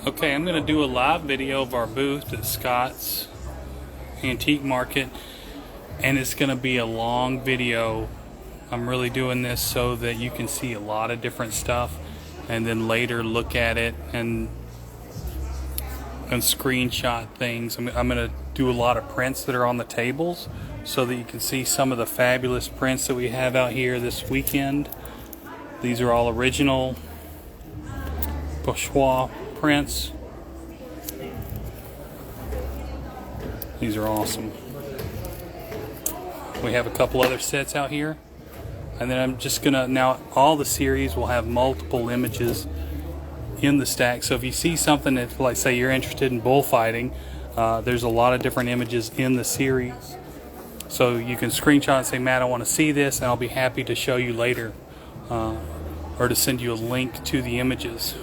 Okay, I'm going to do a live video of our booth at Scott's Antique Market, and it's going to be a long video. I'm really doing this so that you can see a lot of different stuff and then later look at it and screenshot things. I'm going to do a lot of prints that are on the tables so that you can see some of the fabulous prints that we have out here this weekend. These are all original Bourgeois prints. These are awesome. We have a couple other sets out here, and then I'm just gonna, now all the series will have multiple images in the stack. So if you see something that, like say you're interested in bullfighting, there's a lot of different images in the series. So you can screenshot and say, Matt, I want to see this, and I'll be happy to show you later, or to send you a link to the images.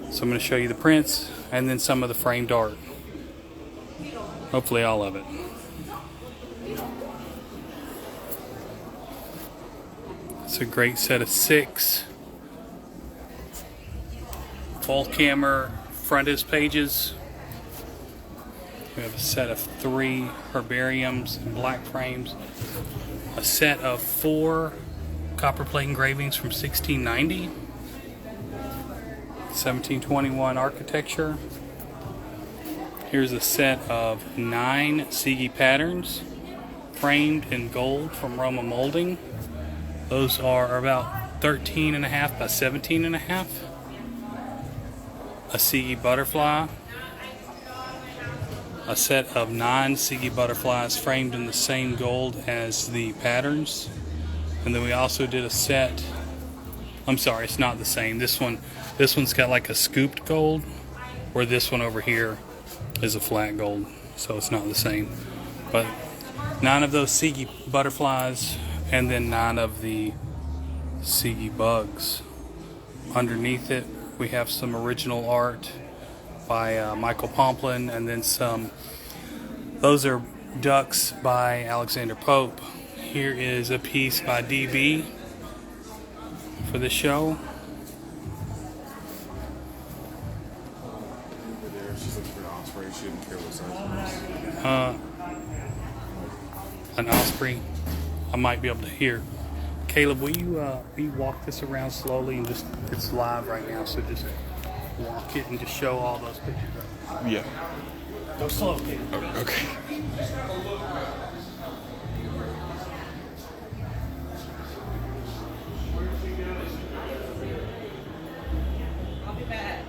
So I'm going to show you the prints and then some of the framed art. Hopefully all of it. It's a great set of 6 Volkamer frontis pages. We have a set of 3 herbariums and black frames. A set of 4 copperplate engravings from 1690. 1721 architecture. Here's a set of 9 Sigi patterns framed in gold from Roma Molding. Those are about 13.5 by 17.5. A Sigi butterfly. A set of 9 Sigi butterflies framed in the same gold as the patterns. And then we also did a set, I'm sorry, it's not the same. This one's got like a scooped gold, where this one over here is a flat gold, so it's not the same. But 9 of those Sigi butterflies, and then 9 of the Sigi bugs. Underneath it, we have some original art by Michael Pomplin, and then some, those are ducks by Alexander Pope. Here is a piece by DB for the show. An osprey. I might be able to hear. Caleb, will you walk this around slowly and just, it's live right now, so just walk it and just show all those pictures. Yeah. Go slow, Caleb. Okay. I'll be back.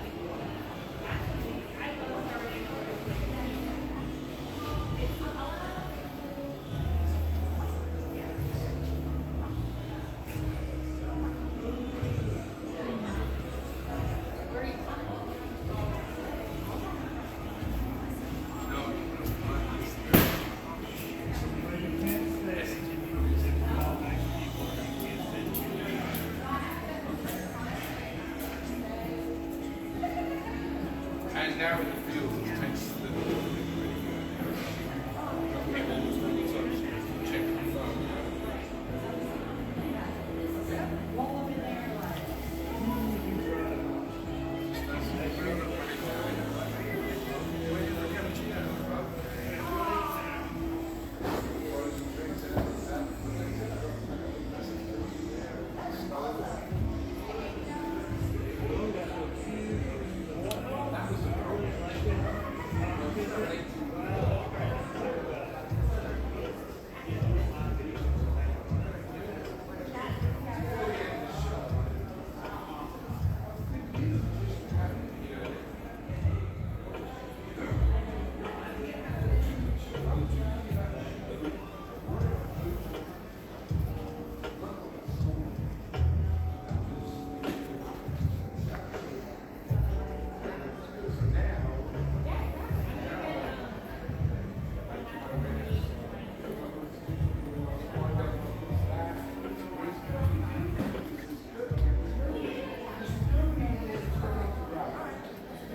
And now in the field, it takes the check the phone.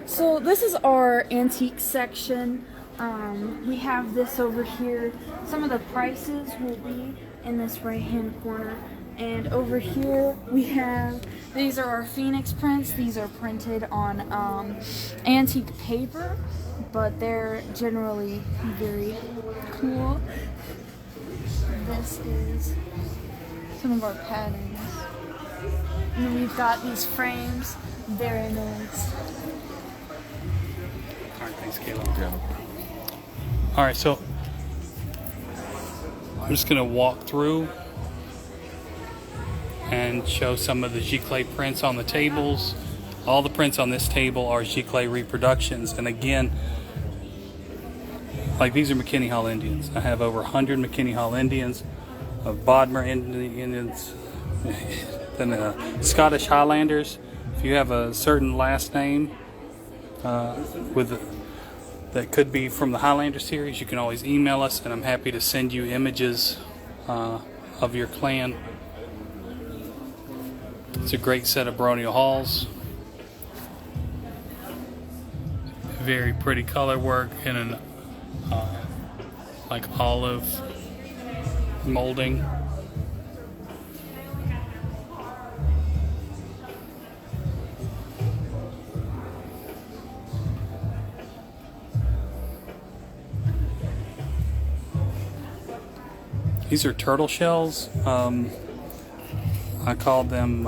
So this is our antique section. We have this over here. Some of the prices will be in this right hand corner. And over here we have, these are our Phoenix prints. These are printed on antique paper, but they're generally very cool. This is some of our patterns. And then we've got these frames, very nice. All right, thanks, Kayla. All right, so I'm just gonna walk through and show some of the Giclée prints on the tables. All the prints on this table are Giclée reproductions, and again, like these are McKinney Hall Indians. I have over 100 McKinney Hall Indians, of Bodmer Indians, then Scottish Highlanders. If you have a certain last name that could be from the Highlander series, you can always email us, and I'm happy to send you images of your clan. It's a great set of baronial halls. Very pretty color work in an like olive molding. These are turtle shells. I called them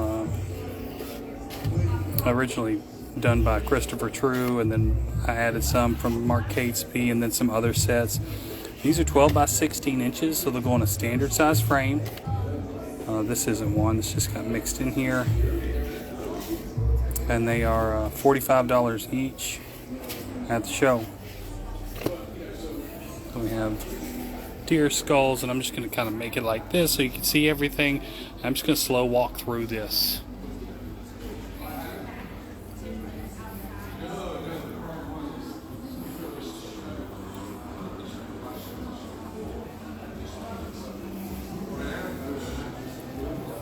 originally done by Christopher True, and then I added some from Mark Catesby, and then some other sets. These are 12 by 16 inches, so they'll go on a standard size frame. This isn't one, this just got mixed in here. And they are $45 each at the show. So we have deer skulls, and I'm just going to kind of make it like this so you can see everything. I'm just going to slow walk through this.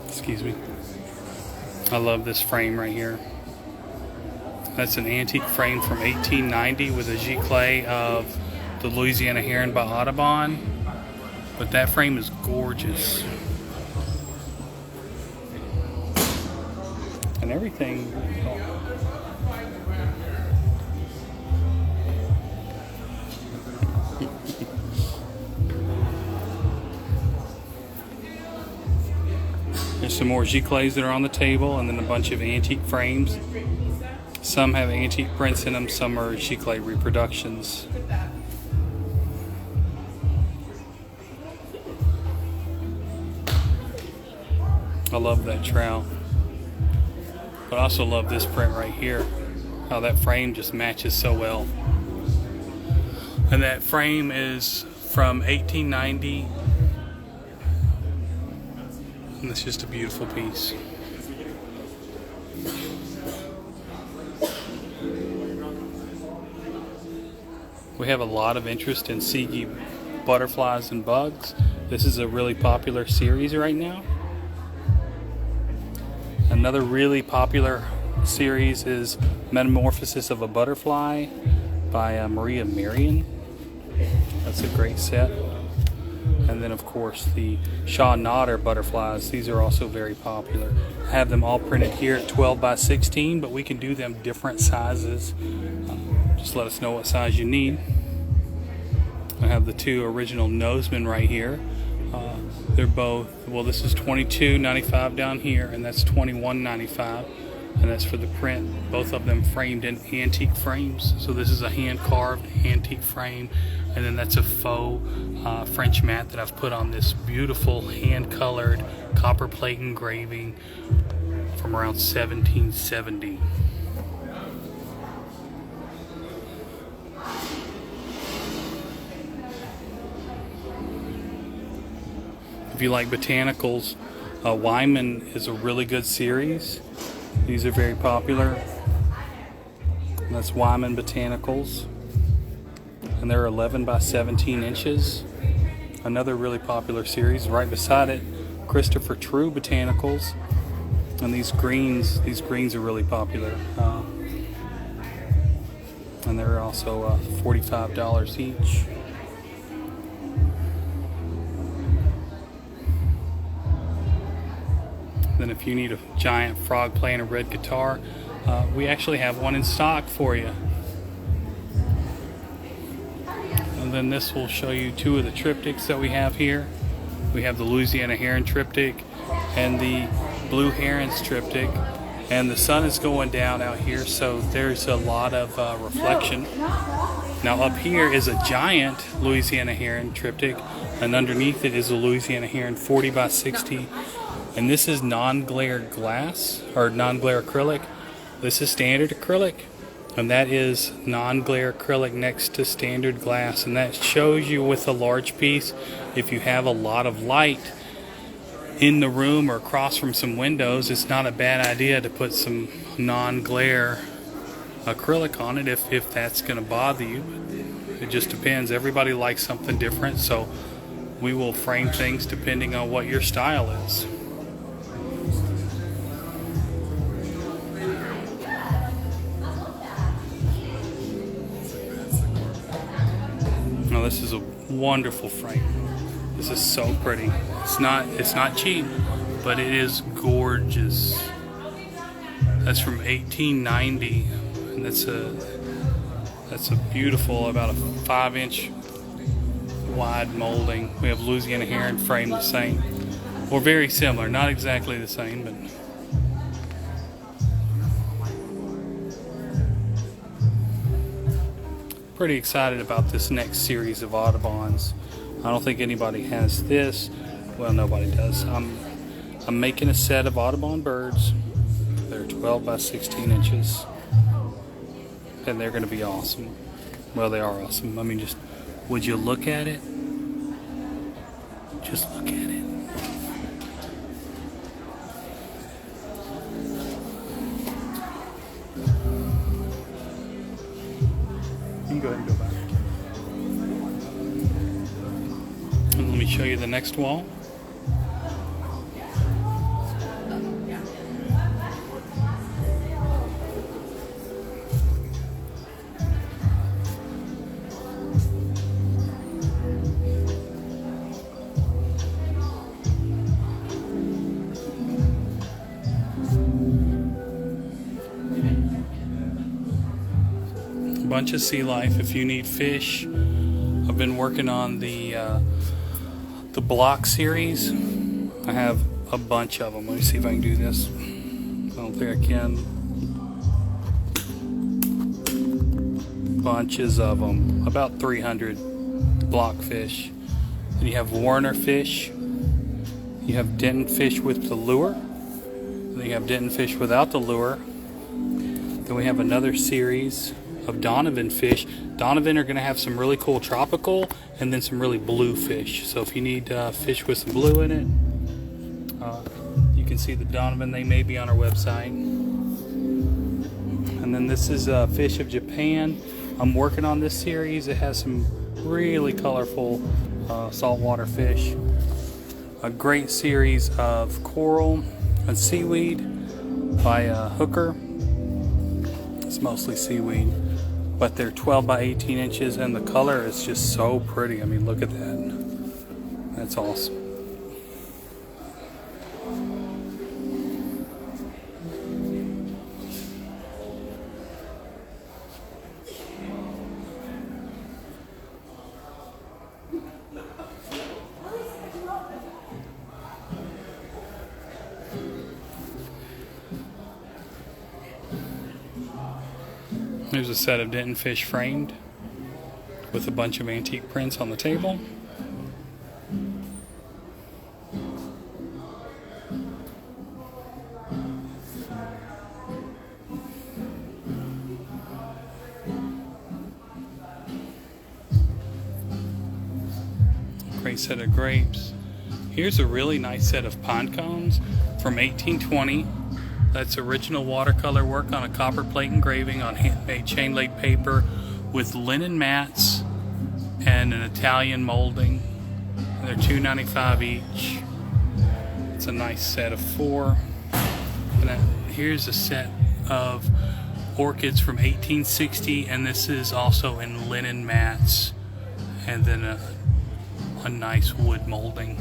Excuse me. I love this frame right here. That's an antique frame from 1890 with a Giclée of the Louisiana Heron by Audubon. But that frame is gorgeous. And everything. There's some more Giclées that are on the table, and then a bunch of antique frames. Some have antique prints in them, some are Giclée reproductions. I love that trout. But I also love this print right here. How that frame just matches so well. And that frame is from 1890. And it's just a beautiful piece. We have a lot of interest in Seegi butterflies and bugs. This is a really popular series right now. Another really popular series is Metamorphosis of a Butterfly by Maria Marion. That's a great set. And then of course the Shaw Nodder butterflies. These are also very popular. I have them all printed here at 12 by 16, but we can do them different sizes. Just let us know what size you need. I have the two original Nosemen right here. They're both, well, this is $22.95 down here, and that's $21.95, and that's for the print. Both of them framed in antique frames. So this is a hand-carved antique frame, and then that's a faux French mat that I've put on this beautiful hand-colored copper plate engraving from around 1770. If you like botanicals, Wyman is a really good series. These are very popular. And that's Wyman Botanicals. And they're 11 by 17 inches. Another really popular series. Right beside it, Christopher True Botanicals. And these greens are really popular. And they're also $45 each. Then if you need a giant frog playing a red guitar, we actually have one in stock for you. And then this will show you two of the triptychs that we have here. We have the Louisiana Heron triptych and the Blue Herons triptych. And the sun is going down out here, so there's a lot of reflection. Now up here is a giant Louisiana Heron triptych, and underneath it is a Louisiana Heron 40 by 60. And this is non-glare glass, or non-glare acrylic. This is standard acrylic, and that is non-glare acrylic next to standard glass. And that shows you with a large piece, if you have a lot of light in the room or across from some windows, it's not a bad idea to put some non-glare acrylic on it if that's going to bother you. It just depends. Everybody likes something different, so we will frame things depending on what your style is. Now this is a wonderful frame. This is so pretty. It's not cheap, but it is gorgeous. That's from 1890, and that's a beautiful, about a 5-inch wide molding. We have Louisiana Heron framed the same, or very similar, not exactly the same, but pretty excited about this next series of Audubons. I don't think anybody has this. Well, nobody does. I'm making a set of Audubon birds. They're 12 by 16 inches. And they're going to be awesome. Well, they are awesome. I mean, just, would you look at it? Just look at it. You can go ahead and go back. And let me show you the next wall. Bunch of sea life. If you need fish, I've been working on the block series. I have a bunch of them. Let me see if I can do this. I don't think I can. Bunches of them, about 300 block fish. Then you have Warner fish. You have Denton fish with the lure. Then you have Denton fish without the lure. Then we have another series of Donovan fish. Donovan are going to have some really cool tropical and then some really blue fish. So if you need fish with some blue in it, you can see the Donovan. They may be on our website. And then this is Fish of Japan. I'm working on this series. It has some really colorful saltwater fish. A great series of coral and seaweed by Hooker. It's mostly seaweed, but they're 12 by 18 inches, and the color is just so pretty. I mean, look at that. That's awesome. There's a set of Denton fish framed with a bunch of antique prints on the table. Great set of grapes. Here's a really nice set of pine cones from 1820. That's original watercolor work on a copper plate engraving on handmade chain laid paper with linen mats and an Italian molding. And they're $2.95 each. It's a nice set of 4. And here's a set of orchids from 1860, and this is also in linen mats and then a nice wood molding.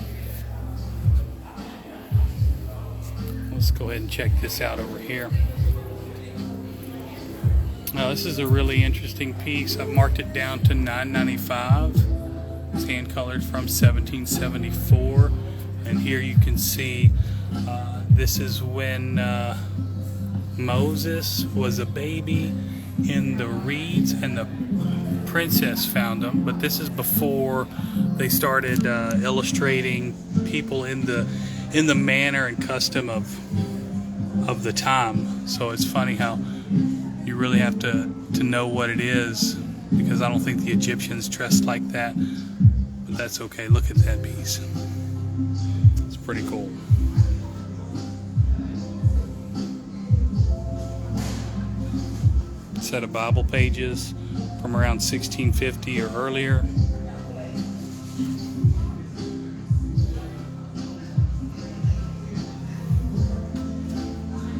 Let's go ahead and check this out over here. Now this is a really interesting piece. I've marked it down to $9.95. It's hand colored from 1774, and here you can see this is when Moses was a baby in the reeds, and the princess found him. But this is before they started illustrating people in the manner and custom of the time. So it's funny how you really have to know what it is, because I don't think the Egyptians dressed like that. But that's okay. Look at that piece. It's pretty cool. Set of Bible pages from around 1650 or earlier.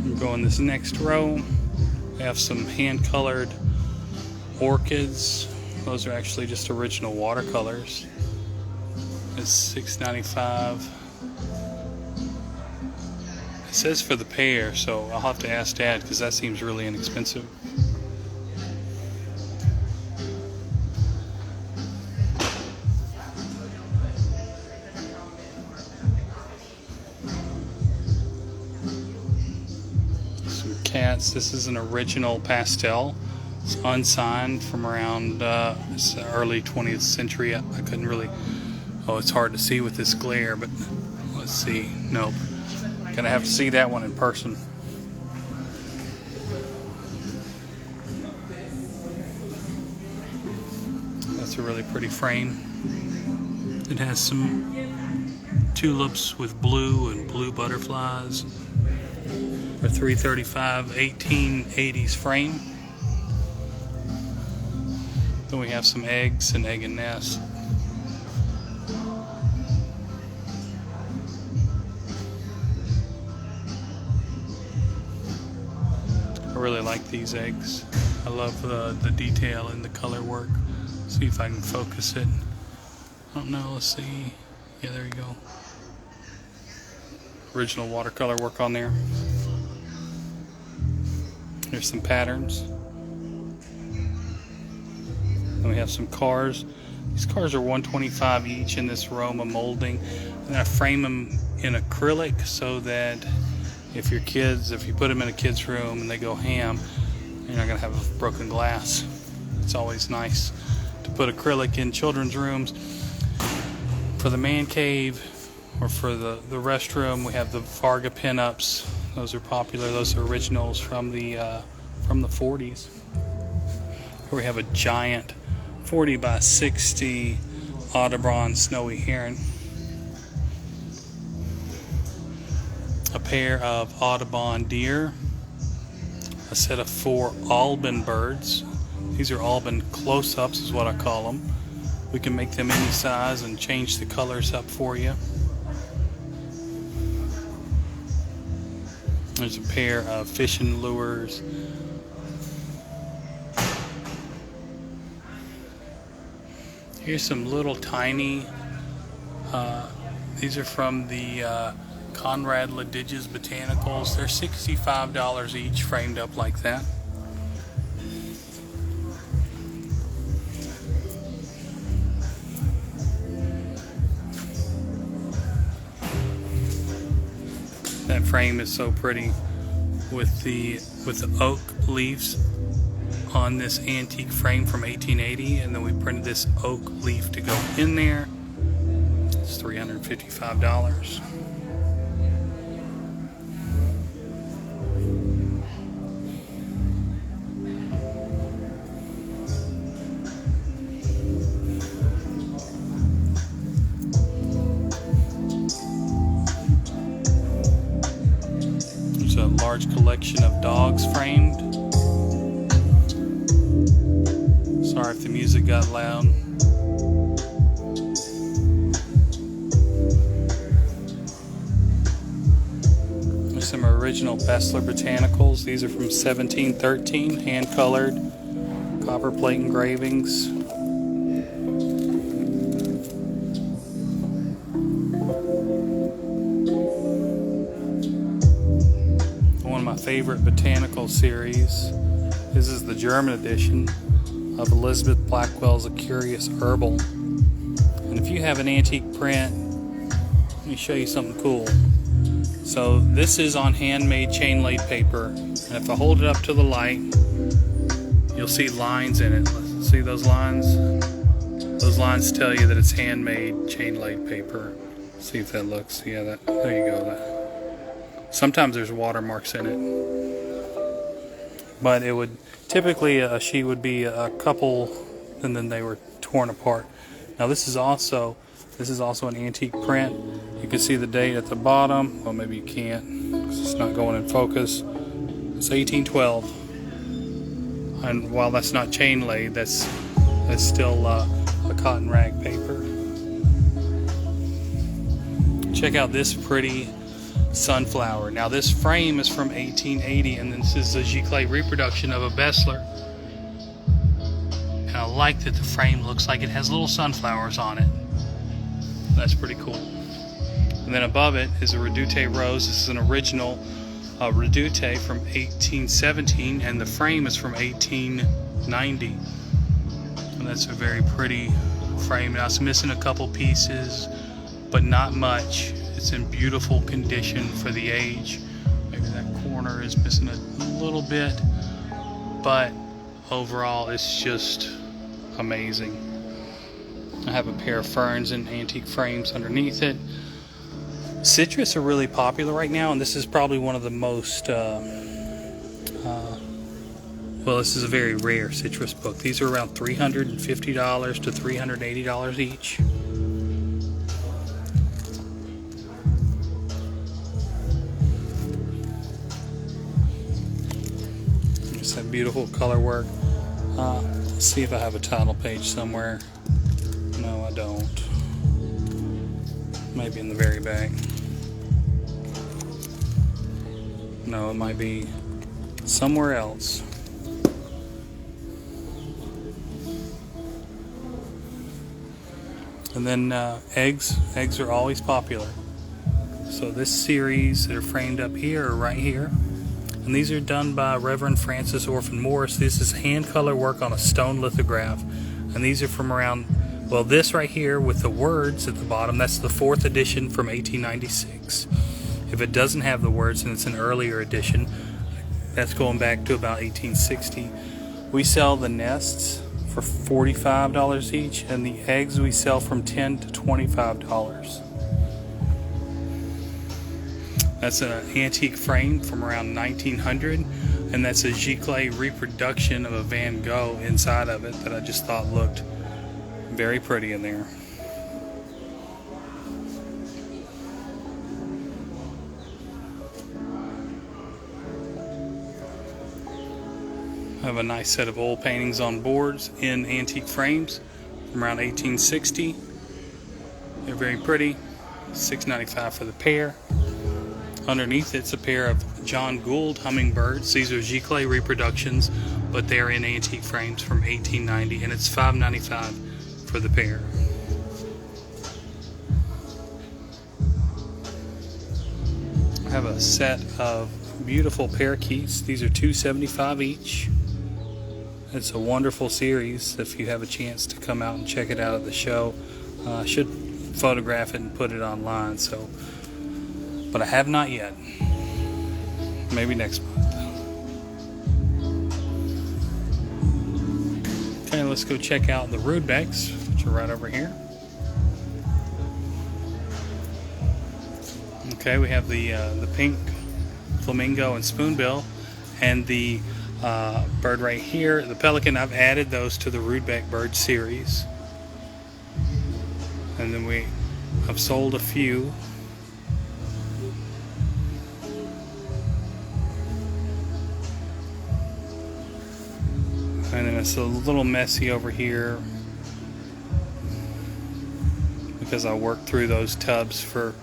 We'll go in this next row. We have some hand-colored orchids. Those are actually just original watercolors. It's $6.95. It says for the pair, so I'll have to ask Dad because that seems really inexpensive. Some cats. This is an original pastel. It's unsigned from around it's the early 20th century. I couldn't really. Oh, it's hard to see with this glare, but let's see. Nope. Gonna have to see that one in person. That's a really pretty frame. It has some tulips with blue and blue butterflies. A $335 1880s frame. Then we have some eggs and egg and nest. I really like these eggs. I love the detail and the color work. See if I can focus it. I don't know, let's see. Yeah, there you go. Original watercolor work on there. There's some patterns. Then we have some cars. These cars are $125 each in this Roma molding. And I frame them in acrylic so that if you put them in a kid's room and they go ham, you're not gonna have broken glass. It's always nice to put acrylic in children's rooms. For the man cave or for the restroom, we have the Varga pinups. Those are popular. Those are originals from the 40s. Here we have a giant 40 by 60 Audubon snowy heron. A pair of Audubon deer, a set of 4 Alban birds. These are Alban close-ups is what I call them. We can make them any size and change the colors up for you. There's a pair of fishing lures. Here's some little tiny, these are from the Conrad Ladiges Botanicals. They're $65 each, framed up like that. That frame is so pretty with the oak leaves on this antique frame from 1880, and then we printed this oak leaf to go in there. It's $355. There's a large collection of dogs framed. Sorry if the music got loud. There's some original Bessler Botanicals. These are from 1713, hand-colored, copper plate engravings. favorite botanical series. This is the German edition of Elizabeth Blackwell's A Curious Herbal. And if you have an antique print, let me show you something cool. So this is on handmade chain laid paper, and if I hold it up to the light, you'll see lines in it. See those lines? Those lines tell you that it's handmade chain laid paper. See if that looks. Yeah, that. There you go. That. Sometimes there's watermarks in it, but it would typically a sheet would be a couple, and then they were torn apart. Now this is also an antique print. You can see the date at the bottom. Well, maybe you can't because it's not going in focus. It's 1812, and while that's not chain laid, that's still a cotton rag paper. Check out this pretty sunflower. Now this frame is from 1880, and this is a Giclée reproduction of a Bessler. And I like that the frame looks like it has little sunflowers on it. That's pretty cool. And then above it is a Redoute rose. This is an original Redoute from 1817, and the frame is from 1890. And that's a very pretty frame. Now it's missing a couple pieces, but not much. It's in beautiful condition for the age. Maybe that corner is missing a little bit, but overall it's just amazing. I have a pair of ferns and antique frames underneath it. Citrus are really popular right now, and this is probably one of the most well, this is a very rare citrus book. These are around $350 to $380 each. Just that beautiful color work. Let's see if I have a title page somewhere. No, I don't. Maybe in the very back. No, it might be somewhere else. And then eggs are always popular. So this series that are framed up here are right here. And these are done by Reverend Francis Orphan Morris. This is hand color work on a stone lithograph. And these are from around, well, this right here with the words at the bottom, that's the 4th edition from 1896. If it doesn't have the words and it's an earlier edition, that's going back to about 1860. We sell the nests for $45 each, and the eggs we sell from $10 to $25. That's an antique frame from around 1900, and that's a Giclée reproduction of a Van Gogh inside of it that I just thought looked very pretty in there. I have a nice set of oil paintings on boards in antique frames from around 1860. They're very pretty. $6.95 for the pair. Underneath it's a pair of John Gould hummingbirds. These are Giclée reproductions, but they're in antique frames from 1890, and it's $5.95 for the pair. I have a set of beautiful parakeets. These are $2.75 each. It's a wonderful series. If you have a chance to come out and check it out at the show, I should photograph it and put it online. So, but I have not yet. Maybe next month. Okay, let's go check out the Rudbecks, which are right over here. Okay, we have the pink flamingo and spoonbill, and the bird right here, the pelican. I've added those to the Rudbeck bird series, and then I've sold a few. And then it's a little messy over here because I worked through those tubs for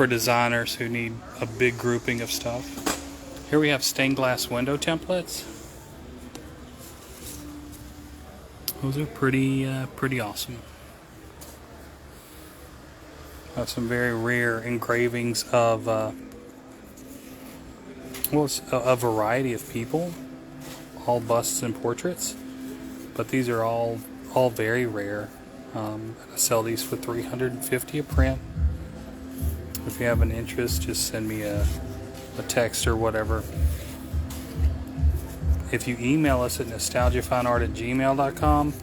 designers who need a big grouping of stuff. Here we have stained glass window templates. Those are pretty awesome. I have some very rare engravings of well, it's a variety of people, all busts and portraits, but these are all very rare. I sell these for $350 a print. If you have an interest, just send me a text or whatever. If you email us at nostalgiafineart@gmail.com,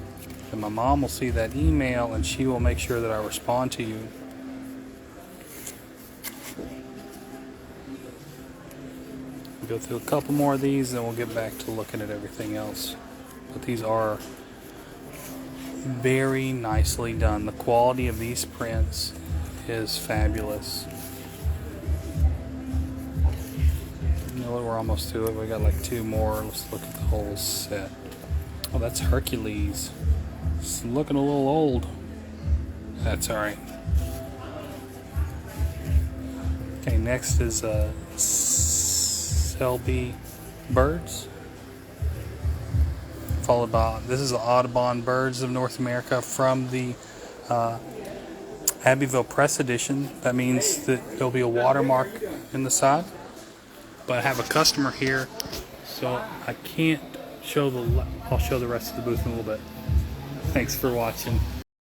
then my mom will see that email and she will make sure that I respond to you. We'll go through a couple more of these, then we'll get back to looking at everything else. But these are very nicely done. The quality of these prints is fabulous. You know what, we're almost to it. We got like 2 more. Let's look at the whole set. Oh, that's Hercules. It's looking a little old. That's alright. Okay, next is Selby Birds. Followed by, this is the Audubon Birds of North America from the Abbeville Press edition. That means that there'll be a watermark in the side. But I have a customer here, so I can't show I'll show the rest of the booth in a little bit. Thanks for watching.